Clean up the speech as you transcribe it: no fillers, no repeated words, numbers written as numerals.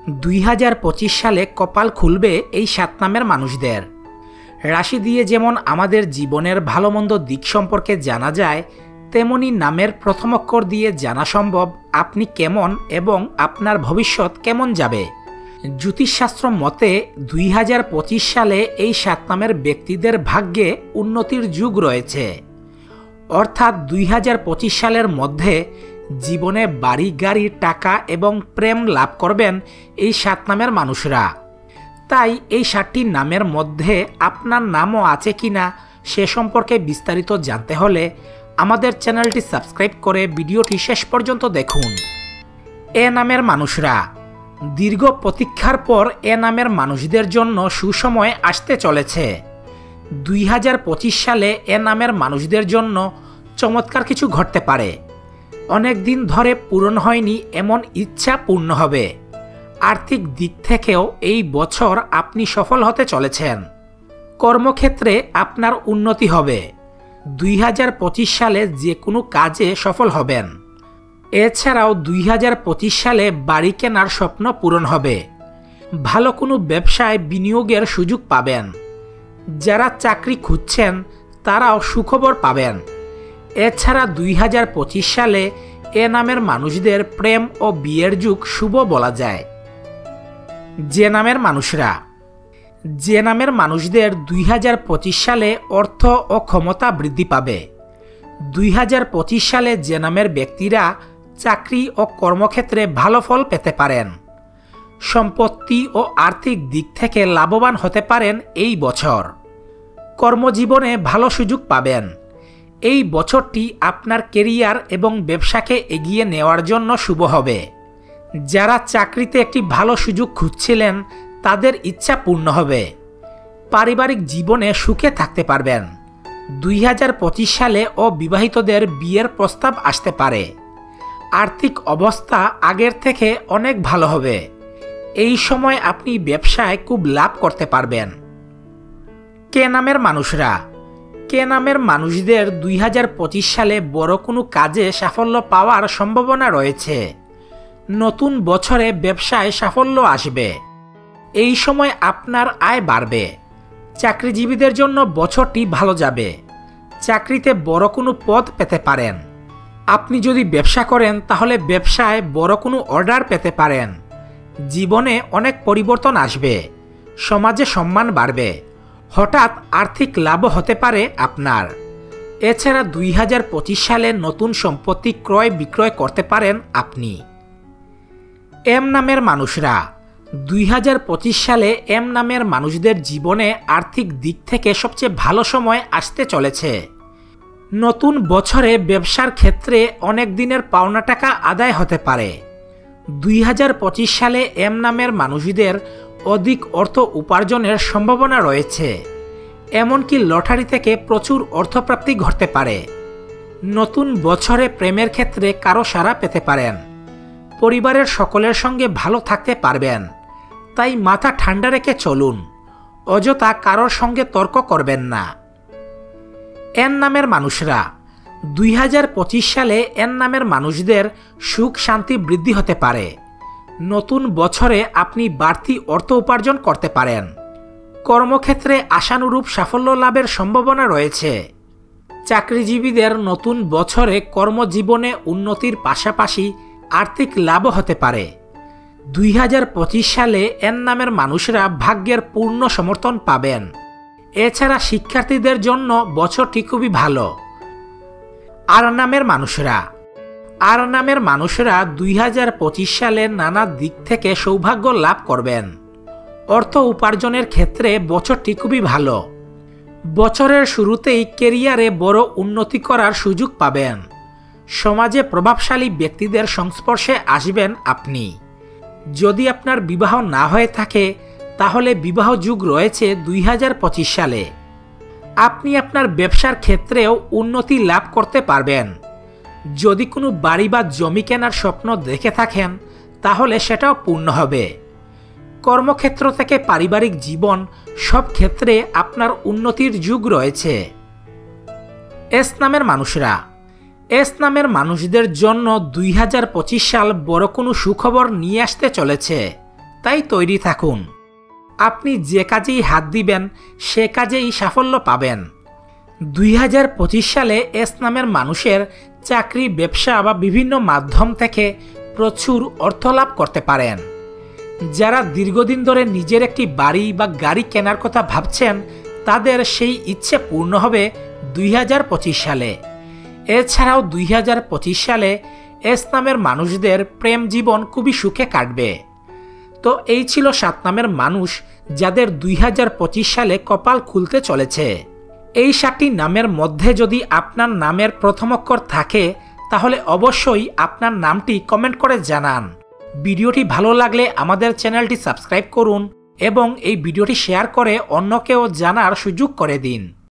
2025 সালে কপাল খুলবে এই 7 নামের মানুষদের। রাশি দিয়ে যেমন আমাদের জীবনের ভালো মন্দ দিক সম্পর্কে জানা যায়, তেমনি নামের প্রথম অক্ষর দিয়ে জানা সম্ভব আপনি কেমন এবং আপনার ভবিষ্যৎ কেমন যাবে। জ্যোতিষশাস্ত্র মতে 2025 সালে এই 7 নামের ব্যক্তিদের ভাগ্যে উন্নতির যুগ রয়েছে। অর্থাৎ 2025 সালের মধ্যে জীবনে বাড়ি, গাড়ি, টাকা এবং প্রেম লাভ করবেন এই 7 নামের মানুষরা। তাই এই 7টি নামের মধ্যে আপনার নামও আছে কিনা সে সম্পর্কে বিস্তারিত জানতে হলে আমাদের চ্যানেলটি সাবস্ক্রাইব করে ভিডিওটি শেষ পর্যন্ত দেখুন। এ নামের মানুষরা, দীর্ঘ প্রতীক্ষার পর এ নামের মানুষদের জন্য সুসময় আসতে চলেছে। 2025 সালে এ নামের মানুষদের জন্য চমৎকার কিছু ঘটতে পারে। অনেক দিন ধরে পূরণ হয়নি এমন ইচ্ছা পূর্ণ হবে। আর্থিক দিক থেকেও এই বছর আপনি সফল হতে চলেছেন। কর্মক্ষেত্রে আপনার উন্নতি হবে। 2025 সালে যে কোনো কাজে সফল হবেন। এছাড়াও 2025 সালে বাড়ি কেনার স্বপ্ন পূরণ হবে। ভালো কোনো ব্যবসায় বিনিয়োগের সুযোগ পাবেন। যারা চাকরি খুঁজছেন তারাও সুখবর পাবেন। এছাড়া 2025 সালে এ নামের মানুষদের প্রেম ও বিয়ের যুগ শুভ বলা যায়। যে নামের মানুষরা, যে নামের মানুষদের 2025 সালে অর্থ ও ক্ষমতা বৃদ্ধি পাবে। 2025 সালে যে নামের ব্যক্তিরা চাকরি ও কর্মক্ষেত্রে ভালো ফল পেতে পারেন। সম্পত্তি ও আর্থিক দিক থেকে লাভবান হতে পারেন এই বছর। কর্মজীবনে ভালো সুযোগ পাবেন। এই বছরটি আপনার কেরিয়ার এবং ব্যবসাকে এগিয়ে নেওয়ার জন্য শুভ হবে। যারা চাকরিতে একটি ভালো সুযোগ খুঁজছিলেন তাদের ইচ্ছা পূর্ণ হবে। পারিবারিক জীবনে সুখে থাকতে পারবেন। 2025 সালে অবিবাহিতদের বিয়ের প্রস্তাব আসতে পারে। আর্থিক অবস্থা আগের থেকে অনেক ভালো হবে। এই সময় আপনি ব্যবসায় খুব লাভ করতে পারবেন। কে নামের মানুষরা, কে নামের মানুষদের 2025 সালে বড় কোনো কাজে সাফল্য পাওয়ার সম্ভাবনা রয়েছে। নতুন বছরে ব্যবসায় সাফল্য আসবে। এই সময় আপনার আয় বাড়বে। চাকরিজীবীদের জন্য বছরটি ভালো যাবে। চাকরিতে বড় কোনো পদ পেতে পারেন। আপনি যদি ব্যবসা করেন তাহলে ব্যবসায় বড় কোনো অর্ডার পেতে পারেন। জীবনে অনেক পরিবর্তন আসবে। সমাজে সম্মান বাড়বে। হঠাৎ আর্থিক লাভ হতে পারে আপনার। এছাড়া 2025 সালে নতুন সম্পত্তি ক্রয় বিক্রয় করতে পারেন আপনি। এম নামের মানুষরা, 2025 সালে এম নামের মানুষদের জীবনে আর্থিক দিক থেকে সবচেয়ে ভালো সময় আসতে চলেছে। নতুন বছরে ব্যবসার ক্ষেত্রে অনেক দিনের পাওনা টাকা আদায় হতে পারে। 2025 সালে এম নামের মানুষদের অধিক অর্থ উপার্জনের সম্ভাবনা রয়েছে। এমনকি লটারি থেকে প্রচুর অর্থপ্রাপ্তি ঘটতে পারে। নতুন বছরে প্রেমের ক্ষেত্রে কারো সাড়া পেতে পারেন। পরিবারের সকলের সঙ্গে ভালো থাকতে পারবেন। তাই মাথা ঠান্ডা রেখে চলুন। অযথা কারোর সঙ্গে তর্ক করবেন না। এন নামের মানুষরা, 2025 সালে এন নামের মানুষদের সুখ শান্তি বৃদ্ধি হতে পারে। নতুন বছরে আপনি বাড়তি অর্থ উপার্জন করতে পারেন। কর্মক্ষেত্রে আশানুরূপ সাফল্য লাভের সম্ভাবনা রয়েছে। চাকরিজীবীদের নতুন বছরে কর্মজীবনে উন্নতির পাশাপাশি আর্থিক লাভও হতে পারে। 2025 সালে এন নামের মানুষরা ভাগ্যের পূর্ণ সমর্থন পাবেন। এছাড়া শিক্ষার্থীদের জন্য বছরটি খুবই ভালো। আর নামের মানুষরা, আর নামের মানুষরা 2025 সালে নানা দিক থেকে সৌভাগ্য লাভ করবেন। অর্থ উপার্জনের ক্ষেত্রে বছরটি খুবই ভালো। বছরের শুরুতেই কেরিয়ারে বড় উন্নতি করার সুযোগ পাবেন। সমাজে প্রভাবশালী ব্যক্তিদের সংস্পর্শে আসবেন আপনি। যদি আপনার বিবাহ না হয়ে থাকে তাহলে বিবাহ যুগ রয়েছে 2025 সালে। আপনি আপনার ব্যবসার ক্ষেত্রেও উন্নতি লাভ করতে পারবেন। যদি কোনো বাড়ি বা জমি কেনার স্বপ্ন দেখে থাকেন তাহলে সেটাও পূর্ণ হবে। কর্মক্ষেত্র থেকে পারিবারিক জীবন সব ক্ষেত্রে আপনার উন্নতির যুগ রয়েছে। এস নামের মানুষরা, এস নামের মানুষদের জন্য 2025 সাল বড় কোনো সুখবর নিয়ে আসতে চলেছে। তাই তৈরি থাকুন। আপনি যে কাজেই হাত দিবেন সে কাজেই সাফল্য পাবেন। 2025 সালে এস নামের মানুষের চাকরি, ব্যবসা বা বিভিন্ন মাধ্যম থেকে প্রচুর অর্থ লাভ করতে পারেন। যারা দীর্ঘদিন ধরে নিজের একটি বাড়ি বা গাড়ি কেনার কথা ভাবছেন তাদের সেই ইচ্ছে পূর্ণ হবে 2025 সালে। এছাড়াও 2025 সালে এস নামের মানুষদের প্রেম জীবন খুবই সুখে কাটবে। তো এই ছিল 7 নামের মানুষ যাদের 2025 সালে কপাল খুলতে চলেছে। এই 7টি নামের মধ্যে যদি আপনার নামের প্রথম অক্ষর থাকে তাহলে অবশ্যই আপনার নামটি কমেন্ট করে জানান। ভিডিওটি ভালো লাগলে আমাদের চ্যানেলটি সাবস্ক্রাইব করুন এবং এই ভিডিওটি শেয়ার করে অন্যকেও জানার সুযোগ করে দিন।